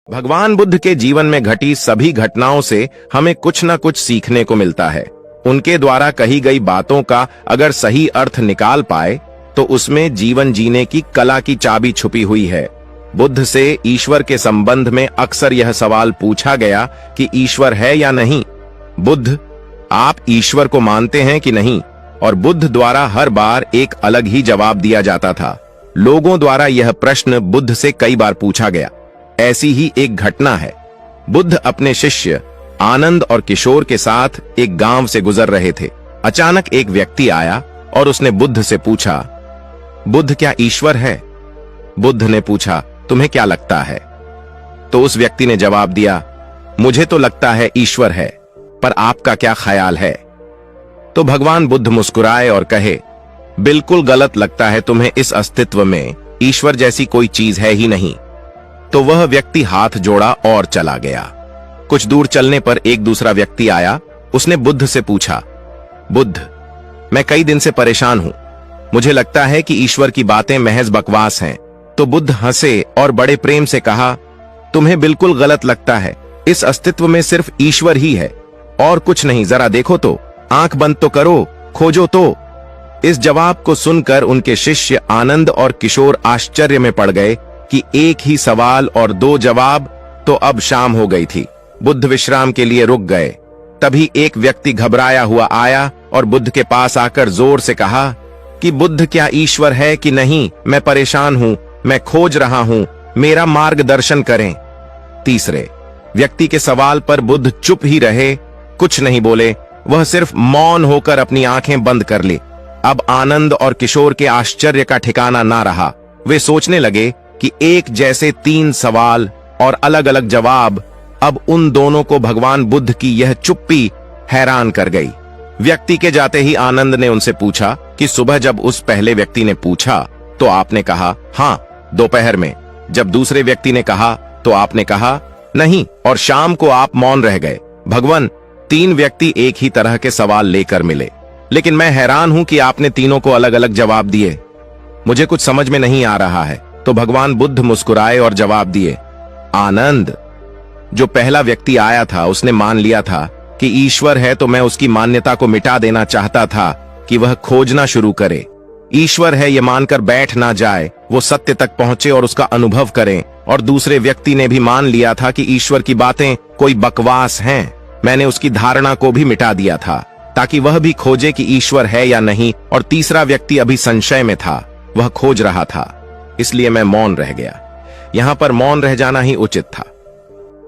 भगवान बुद्ध के जीवन में घटी सभी घटनाओं से हमें कुछ न कुछ सीखने को मिलता है। उनके द्वारा कही गई बातों का अगर सही अर्थ निकाल पाए तो उसमें जीवन जीने की कला की चाबी छुपी हुई है। बुद्ध से ईश्वर के संबंध में अक्सर यह सवाल पूछा गया कि ईश्वर है या नहीं। बुद्ध, आप ईश्वर को मानते हैं कि नहीं? और बुद्ध द्वारा हर बार एक अलग ही जवाब दिया जाता था। लोगों द्वारा यह प्रश्न बुद्ध से कई बार पूछा गया। ऐसी ही एक घटना है। बुद्ध अपने शिष्य आनंद और किशोर के साथ एक गांव से गुजर रहे थे। अचानक एक व्यक्ति आया और उसने बुद्ध से पूछा, बुद्ध, क्या ईश्वर है? बुद्ध ने पूछा, तुम्हें क्या लगता है? तो उस व्यक्ति ने जवाब दिया, मुझे तो लगता है ईश्वर है, पर आपका क्या ख्याल है? तो भगवान बुद्ध मुस्कुराए और कहे, बिल्कुल गलत लगता है तुम्हें। इस अस्तित्व में ईश्वर जैसी कोई चीज है ही नहीं। तो वह व्यक्ति हाथ जोड़ा और चला गया। कुछ दूर चलने पर एक दूसरा व्यक्ति आया। उसने बुद्ध से पूछा, बुद्ध, मैं कई दिन से परेशान हूं। मुझे लगता है कि ईश्वर की बातें महज बकवास हैं। तो बुद्ध हंसे और बड़े प्रेम से कहा, तुम्हें बिल्कुल गलत लगता है। इस अस्तित्व में सिर्फ ईश्वर ही है और कुछ नहीं। जरा देखो तो, आंख बंद तो करो, खोजो तो। इस जवाब को सुनकर उनके शिष्य आनंद और किशोर आश्चर्य में पड़ गए कि एक ही सवाल और दो जवाब। तो अब शाम हो गई थी। बुद्ध विश्राम के लिए रुक गए। तभी एक व्यक्ति घबराया हुआ आया और बुद्ध के पास आकर जोर से कहा कि बुद्ध, क्या ईश्वर है कि नहीं? मैं परेशान हूं, मैं खोज रहा हूं, मेरा मार्गदर्शन करें। तीसरे व्यक्ति के सवाल पर बुद्ध चुप ही रहे, कुछ नहीं बोले। वह सिर्फ मौन होकर अपनी आंखें बंद कर ली। अब आनंद और किशोर के आश्चर्य का ठिकाना ना रहा। वे सोचने लगे कि एक जैसे तीन सवाल और अलग अलग जवाब। अब उन दोनों को भगवान बुद्ध की यह चुप्पी हैरान कर गई। व्यक्ति के जाते ही आनंद ने उनसे पूछा कि सुबह जब उस पहले व्यक्ति ने पूछा तो आपने कहा हां, दोपहर में जब दूसरे व्यक्ति ने कहा तो आपने कहा नहीं, और शाम को आप मौन रह गए। भगवान, तीन व्यक्ति एक ही तरह के सवाल लेकर मिले, लेकिन मैं हैरान हूं कि आपने तीनों को अलग अलग जवाब दिए। मुझे कुछ समझ में नहीं आ रहा है। तो भगवान बुद्ध मुस्कुराए और जवाब दिए, आनंद, जो पहला व्यक्ति आया था उसने मान लिया था कि ईश्वर है, तो मैं उसकी मान्यता को मिटा देना चाहता था कि वह खोजना शुरू करे। ईश्वर है ये मानकर बैठ ना जाए, वो सत्य तक पहुंचे और उसका अनुभव करें। और दूसरे व्यक्ति ने भी मान लिया था कि ईश्वर की बातें कोई बकवास हैं। मैंने उसकी धारणा को भी मिटा दिया था ताकि वह भी खोजे कि ईश्वर है या नहीं। और तीसरा व्यक्ति अभी संशय में था, वह खोज रहा था, इसलिए मैं मौन रह गया। यहां पर मौन रह जाना ही उचित था।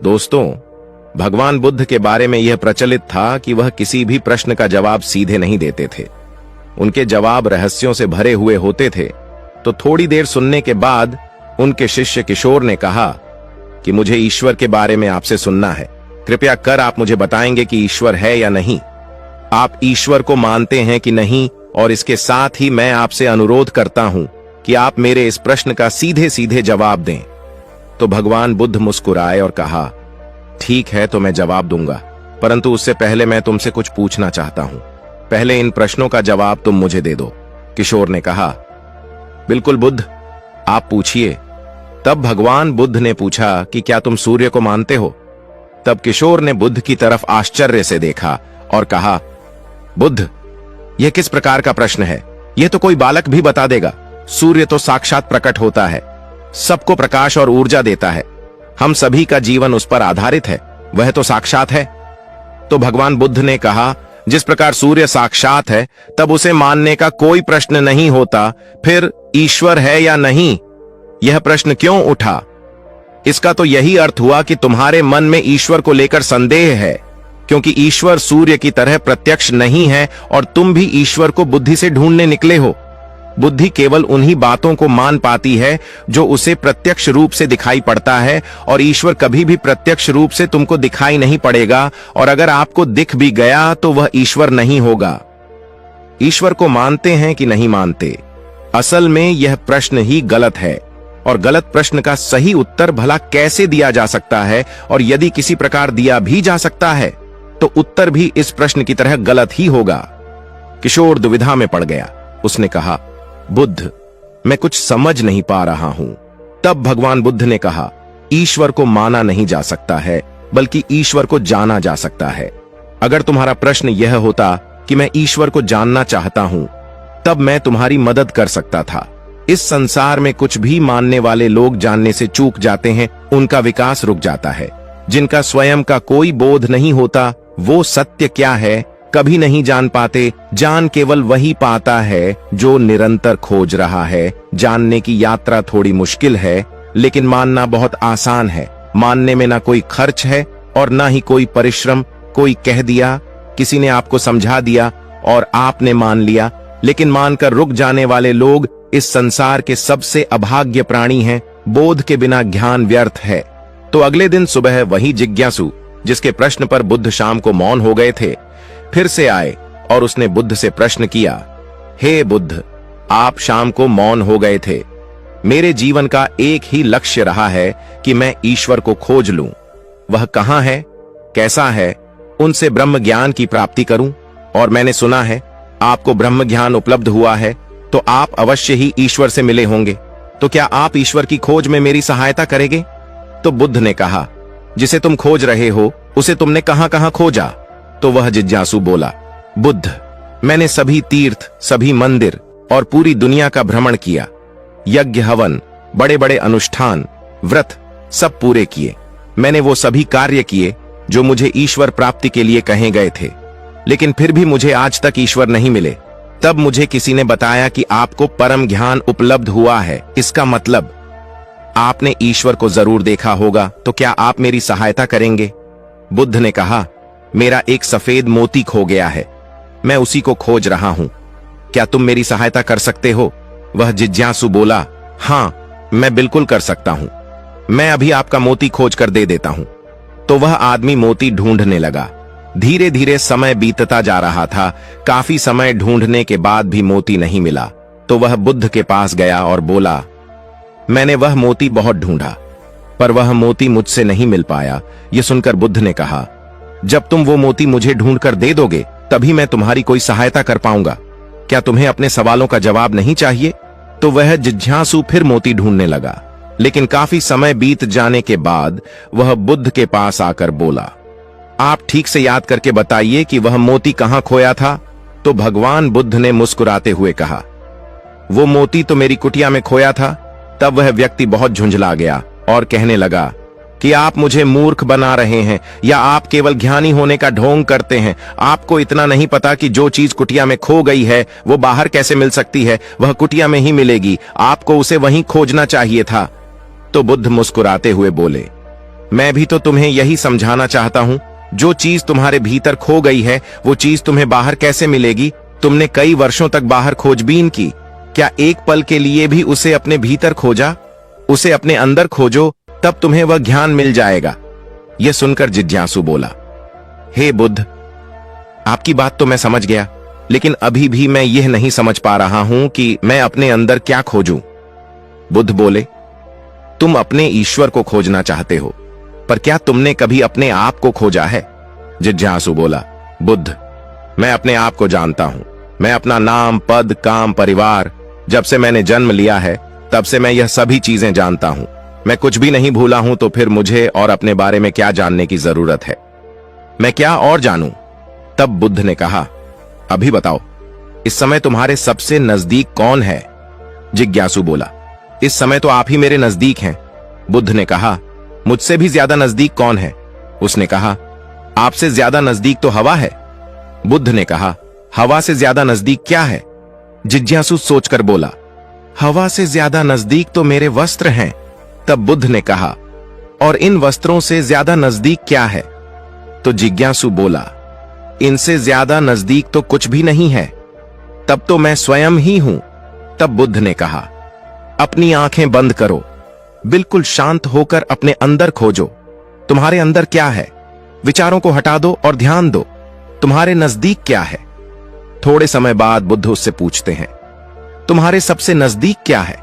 दोस्तों, भगवान बुद्ध के बारे में यह प्रचलित था कि वह किसी भी प्रश्न का जवाब सीधे नहीं देते थे। उनके जवाब रहस्यों से भरे हुए होते थे। तो थोड़ी देर सुनने के बाद उनके शिष्य किशोर ने कहा कि मुझे ईश्वर के बारे में आपसे सुनना है। कृपया कर आप मुझे बताएंगे कि ईश्वर है या नहीं? आप ईश्वर को मानते हैं कि नहीं? और इसके साथ ही मैं आपसे अनुरोध करता हूं कि आप मेरे इस प्रश्न का सीधे सीधे जवाब दें। तो भगवान बुद्ध मुस्कुराए और कहा, ठीक है, तो मैं जवाब दूंगा, परंतु उससे पहले मैं तुमसे कुछ पूछना चाहता हूं। पहले इन प्रश्नों का जवाब तुम मुझे दे दो। किशोर ने कहा, बिल्कुल बुद्ध, आप पूछिए। तब भगवान बुद्ध ने पूछा कि क्या तुम सूर्य को मानते हो? तब किशोर ने बुद्ध की तरफ आश्चर्य से देखा और कहा, बुद्ध, यह किस प्रकार का प्रश्न है? यह तो कोई बालक भी बता देगा। सूर्य तो साक्षात प्रकट होता है, सबको प्रकाश और ऊर्जा देता है। हम सभी का जीवन उस पर आधारित है, वह तो साक्षात है। तो भगवान बुद्ध ने कहा, जिस प्रकार सूर्य साक्षात है तब उसे मानने का कोई प्रश्न नहीं होता। फिर ईश्वर है या नहीं, यह प्रश्न क्यों उठा? इसका तो यही अर्थ हुआ कि तुम्हारे मन में ईश्वर को लेकर संदेह है, क्योंकि ईश्वर सूर्य की तरह प्रत्यक्ष नहीं है और तुम भी ईश्वर को बुद्धि से ढूंढने निकले हो। बुद्धि केवल उन्हीं बातों को मान पाती है जो उसे प्रत्यक्ष रूप से दिखाई पड़ता है, और ईश्वर कभी भी प्रत्यक्ष रूप से तुमको दिखाई नहीं पड़ेगा। और अगर आपको दिख भी गया तो वह ईश्वर नहीं होगा। ईश्वर को मानते हैं कि नहीं मानते, असल में यह प्रश्न ही गलत है। और गलत प्रश्न का सही उत्तर भला कैसे दिया जा सकता है? और यदि किसी प्रकार दिया भी जा सकता है तो उत्तर भी इस प्रश्न की तरह गलत ही होगा। किशोर दुविधा में पड़ गया। उसने कहा, बुद्ध, मैं कुछ समझ नहीं पा रहा हूं। तब भगवान बुद्ध ने कहा, ईश्वर को माना नहीं जा सकता है, बल्कि ईश्वर को जाना जा सकता है। अगर तुम्हारा प्रश्न यह होता कि मैं ईश्वर को जानना चाहता हूं, तब मैं तुम्हारी मदद कर सकता था। इस संसार में कुछ भी मानने वाले लोग जानने से चूक जाते हैं, उनका विकास रुक जाता है। जिनका स्वयं का कोई बोध नहीं होता, वो सत्य क्या है कभी नहीं जान पाते। जान केवल वही पाता है जो निरंतर खोज रहा है। जानने की यात्रा थोड़ी मुश्किल है, लेकिन मानना बहुत आसान है। मानने में ना कोई खर्च है और ना ही कोई परिश्रम। कोई कह दिया, किसी ने आपको समझा दिया और आपने मान लिया। लेकिन मानकर रुक जाने वाले लोग इस संसार के सबसे अभाग्य प्राणी हैं। बोध के बिना ज्ञान व्यर्थ है। तो अगले दिन सुबह वही जिज्ञासु, जिसके प्रश्न पर बुद्ध शाम को मौन हो गए थे, फिर से आए और उसने बुद्ध से प्रश्न किया, हे बुद्ध, आप शाम को मौन हो गए थे। मेरे जीवन का एक ही लक्ष्य रहा है कि मैं ईश्वर को खोज लूं। वह कहां है, कैसा है, उनसे ब्रह्म ज्ञान की प्राप्ति करूं। और मैंने सुना है आपको ब्रह्म ज्ञान उपलब्ध हुआ है, तो आप अवश्य ही ईश्वर से मिले होंगे। तो क्या आप ईश्वर की खोज में मेरी सहायता करेंगे? तो बुद्ध ने कहा, जिसे तुम खोज रहे हो उसे तुमने कहां कहां खोजा? तो वह जिज्ञासु बोला, बुद्ध, मैंने सभी तीर्थ, सभी मंदिर और पूरी दुनिया का भ्रमण किया। यज्ञ, हवन, बड़े बड़े अनुष्ठान, व्रत सब पूरे किए। मैंने वो सभी कार्य किए जो मुझे ईश्वर प्राप्ति के लिए कहे गए थे, लेकिन फिर भी मुझे आज तक ईश्वर नहीं मिले। तब मुझे किसी ने बताया कि आपको परम ज्ञान उपलब्ध हुआ है। इसका मतलब आपने ईश्वर को जरूर देखा होगा। तो क्या आप मेरी सहायता करेंगे? बुद्ध ने कहा, मेरा एक सफेद मोती खो गया है, मैं उसी को खोज रहा हूं। क्या तुम मेरी सहायता कर सकते हो? वह जिज्ञासु बोला, हां, मैं बिल्कुल कर सकता हूं। मैं अभी आपका मोती खोज कर दे देता हूं। तो वह आदमी मोती ढूंढने लगा। धीरे धीरे समय बीतता जा रहा था। काफी समय ढूंढने के बाद भी मोती नहीं मिला। तो वह बुद्ध के पास गया और बोला, मैंने वह मोती बहुत ढूंढा, पर वह मोती मुझसे नहीं मिल पाया। यह सुनकर बुद्ध ने कहा, जब तुम वो मोती मुझे ढूंढ कर दे दोगे, तभी मैं तुम्हारी कोई सहायता कर पाऊंगा। क्या तुम्हें अपने सवालों का जवाब नहीं चाहिए? तो वह जिज्ञासु फिर मोती ढूंढने लगा, लेकिन काफी समय बीत जाने के बाद वह बुद्ध के पास आकर बोला, आप ठीक से याद करके बताइए कि वह मोती कहां खोया था? तो भगवान बुद्ध ने मुस्कुराते हुए कहा, वो मोती तो मेरी कुटिया में खोया था। तब वह व्यक्ति बहुत झुंझला गया और कहने लगा कि आप मुझे मूर्ख बना रहे हैं, या आप केवल ज्ञानी होने का ढोंग करते हैं। आपको इतना नहीं पता कि जो चीज कुटिया में खो गई है वो बाहर कैसे मिल सकती है? वह कुटिया में ही मिलेगी, आपको उसे वहीं खोजना चाहिए था। तो बुद्ध मुस्कुराते हुए बोले, मैं भी तो तुम्हें यही समझाना चाहता हूं। जो चीज तुम्हारे भीतर खो गई है वो चीज तुम्हें बाहर कैसे मिलेगी? तुमने कई वर्षों तक बाहर खोजबीन की, क्या एक पल के लिए भी उसे अपने भीतर खोजा? उसे अपने अंदर खोजो, तब तुम्हें वह ज्ञान मिल जाएगा। यह सुनकर जिज्ञासु बोला, हे बुद्ध, आपकी बात तो मैं समझ गया, लेकिन अभी भी मैं यह नहीं समझ पा रहा हूं कि मैं अपने अंदर क्या खोजूं। बुद्ध बोले, तुम अपने ईश्वर को खोजना चाहते हो, पर क्या तुमने कभी अपने आप को खोजा है? जिज्ञासु बोला, बुद्ध, मैं अपने आप को जानता हूं। मैं अपना नाम, पद, काम, परिवार, जब से मैंने जन्म लिया है तब से मैं यह सभी चीजें जानता हूं। मैं कुछ भी नहीं भूला हूं, तो फिर मुझे और अपने बारे में क्या जानने की जरूरत है? मैं क्या और जानूं? तब बुद्ध ने कहा, अभी बताओ, इस समय तुम्हारे सबसे नजदीक कौन है? जिज्ञासु बोला, इस समय तो आप ही मेरे नजदीक हैं। बुद्ध ने कहा, मुझसे भी ज्यादा नजदीक कौन है? उसने कहा, आपसे ज्यादा नजदीक तो हवा है। बुद्ध ने कहा, हवा से ज्यादा नजदीक क्या है? जिज्ञासु सोचकर बोला, हवा से ज्यादा नजदीक तो मेरे वस्त्र हैं। तब बुद्ध ने कहा, और इन वस्त्रों से ज्यादा नजदीक क्या है? तो जिज्ञासु बोला, इनसे ज्यादा नजदीक तो कुछ भी नहीं है। तब तो मैं स्वयं ही हूं। तब बुद्ध ने कहा, अपनी आंखें बंद करो, बिल्कुल शांत होकर अपने अंदर खोजो। तुम्हारे अंदर क्या है? विचारों को हटा दो और ध्यान दो, तुम्हारे नजदीक क्या है? थोड़े समय बाद बुद्ध उससे पूछते हैं, तुम्हारे सबसे नजदीक क्या है?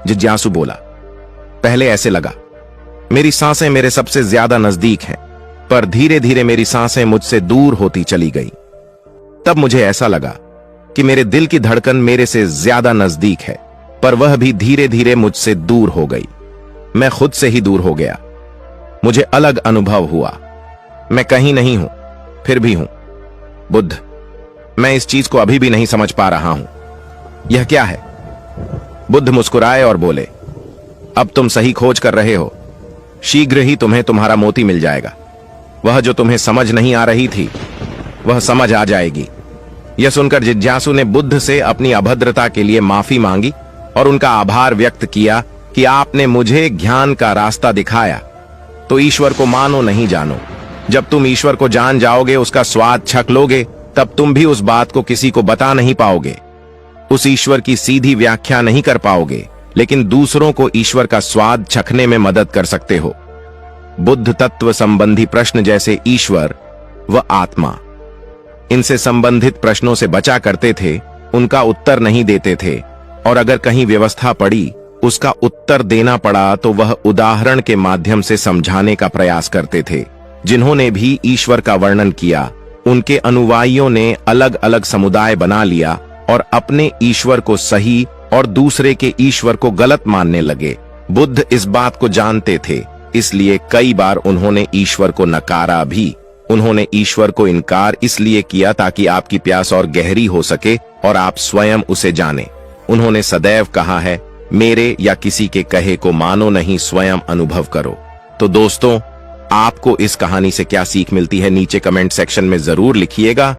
जिज्ञासु बोला, पहले ऐसे लगा, मेरी सांसें मेरे सबसे ज्यादा नजदीक हैं, पर धीरे धीरे मेरी सांसें मुझसे दूर होती चली गई। तब मुझे ऐसा लगा कि मेरे दिल की धड़कन मेरे से ज्यादा नजदीक है, पर वह भी धीरे धीरे मुझसे दूर हो गई। मैं खुद से ही दूर हो गया। मुझे अलग अनुभव हुआ। मैं कहीं नहीं हूं, फिर भी हूं। बुद्ध, मैं इस चीज को अभी भी नहीं समझ पा रहा हूं। यह क्या है? बुद्ध मुस्कुराए और बोले, अब तुम सही खोज कर रहे हो। शीघ्र ही तुम्हें तुम्हारा मोती मिल जाएगा। वह जो तुम्हें समझ नहीं आ रही थी, वह समझ आ जाएगी। यह सुनकर जिज्ञासु ने बुद्ध से अपनी अभद्रता के लिए माफी मांगी और उनका आभार व्यक्त किया कि आपने मुझे ज्ञान का रास्ता दिखाया। तो ईश्वर को मानो नहीं जानो। जब तुम ईश्वर को जान जाओगे, उसका स्वाद छक लोगे, तब तुम भी उस बात को किसी को बता नहीं पाओगे। उस ईश्वर की सीधी व्याख्या नहीं कर पाओगे, लेकिन दूसरों को ईश्वर का स्वाद चखने में मदद कर सकते हो। बुद्ध तत्व संबंधी प्रश्न जैसे ईश्वर व आत्मा, इनसे संबंधित प्रश्नों से बचा करते थे, उनका उत्तर नहीं देते थे, और अगर कहीं व्यवस्था पड़ी, उसका उत्तर देना पड़ा, तो वह उदाहरण के माध्यम से समझाने का प्रयास करते थे। जिन्होंने भी ईश्वर का वर्णन किया, उनके अनुयायियों ने अलग अलग समुदाय बना लिया और अपने ईश्वर को सही और दूसरे के ईश्वर को गलत मानने लगे। बुद्ध इस बात को जानते थे, इसलिए कई बार उन्होंने ईश्वर को नकारा भी। उन्होंने ईश्वर को इनकार इसलिए किया ताकि आपकी प्यास और गहरी हो सके और आप स्वयं उसे जाने। उन्होंने सदैव कहा है, मेरे या किसी के कहे को मानो नहीं, स्वयं अनुभव करो। तो दोस्तों, आपको इस कहानी से क्या सीख मिलती है, नीचे कमेंट सेक्शन में जरूर लिखिएगा।